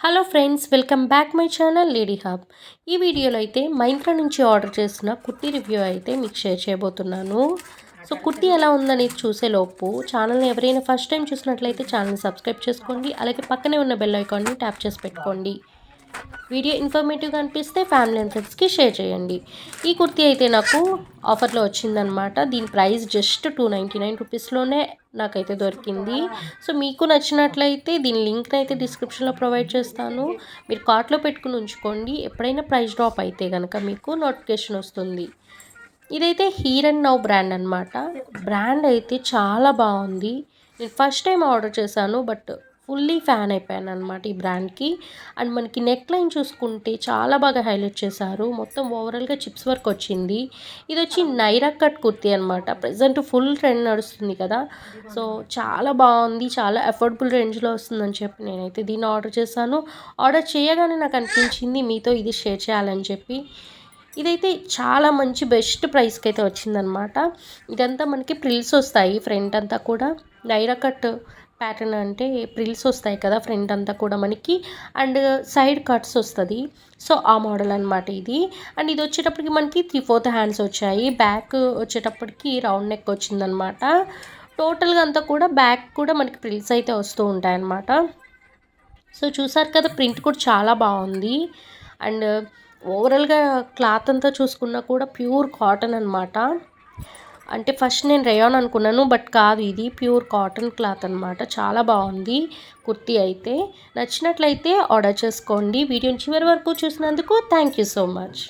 Hello friends, welcome back my channel lady hub. ఈ వీడియోలో అయితే మైంత్రా నుంచి ఆర్డర్ చేసిన కుర్తీ రివ్యూ అయితే మీకు షేర్ చేయబోతున్నాను. సో కుర్తీ ఎలా ఉందనేది చూసేలోపు ఛానల్ని ఎవరైనా ఫస్ట్ టైం చూసినట్లయితే ఛానల్ని సబ్స్క్రైబ్ చేసుకోండి. అలాగే పక్కనే ఉన్న బెల్ ఐకాన్ని ట్యాప్ చేసి పెట్టుకోండి. వీడియో ఇన్ఫర్మేటివ్గా అనిపిస్తే ఫ్యామిలీ అండ్ ఫ్రెండ్స్కి షేర్ చేయండి. ఈ కుర్తీ అయితే నాకు ఆఫర్లో వచ్చిందనమాట. దీని ప్రైస్ జస్ట్ 299 రూపీస్లోనే నాకైతే దొరికింది. సో మీకు నచ్చినట్లయితే దీని లింక్ని అయితే డిస్క్రిప్షన్లో ప్రొవైడ్ చేస్తాను. మీరు కార్ట్లో పెట్టుకుని ఉంచుకోండి. ఎప్పుడైనా ప్రైస్ డ్రాప్ అయితే కనుక మీకు నోటిఫికేషన్ వస్తుంది. ఇదైతే హియర్ అండ్ నౌ బ్రాండ్ అనమాట. బ్రాండ్ అయితే చాలా బాగుంది. నేను ఫస్ట్ టైం ఆర్డర్ చేశాను, బట్ ఫుల్లీ ఫ్యాన్ అయిపోయాను అనమాట ఈ బ్రాండ్కి. అండ్ మనకి నెక్ లైన్ చూసుకుంటే చాలా బాగా హైలైట్ చేశారు. మొత్తం ఓవరాల్గా చిప్స్ వర్క్ వచ్చింది. ఇది వచ్చి నైరా కట్ కుర్తీ అనమాట. ప్రజెంట్ ఫుల్ ట్రెండ్ నడుస్తుంది కదా. సో చాలా బాగుంది, చాలా అఫోర్డబుల్ రేంజ్లో వస్తుందని చెప్పి నేనైతే దీన్ని ఆర్డర్ చేశాను. ఆర్డర్ చేయగానే నాకు అనిపించింది మీతో ఇది షేర్ చేయాలని చెప్పి. ఇదైతే చాలా మంచి బెస్ట్ ప్రైస్కి అయితే వచ్చిందనమాట. ఇదంతా మనకి ప్రిల్స్ వస్తాయి ఫ్రంట్ అంతా కూడా. నైరా కట్ ప్యాటర్న్ అంటే ప్రిల్స్ వస్తాయి కదా ఫ్రంట్ అంతా కూడా మనకి, అండ్ సైడ్ కట్స్ వస్తుంది. సో ఆ మోడల్ అనమాట ఇది. అండ్ ఇది వచ్చేటప్పటికి మనకి 3/4 హ్యాండ్స్ వచ్చాయి. బ్యాక్ వచ్చేటప్పటికి రౌండ్ నెక్ వచ్చిందనమాట. టోటల్గా అంతా కూడా బ్యాక్ కూడా మనకి ప్రిల్స్ అయితే వస్తూ ఉంటాయన్నమాట. సో చూసారు కదా, ప్రింట్ కూడా చాలా బాగుంది. అండ్ ఓవరాల్గా క్లాత్ అంతా చూసుకున్నా కూడా ప్యూర్ కాటన్ అనమాట. అంటే ఫస్ట్ నేను రేయాన్ అనుకున్నాను, బట్ కాదు, ఇది ప్యూర్ కాటన్ క్లాత్ అనమాట. చాలా బాగుంది కుర్తీ అయితే. నచ్చినట్లయితే ఆర్డర్ చేసుకోండి. వీడియోని చివరి వరకు చూసినందుకు థ్యాంక్ యూ సో మచ్.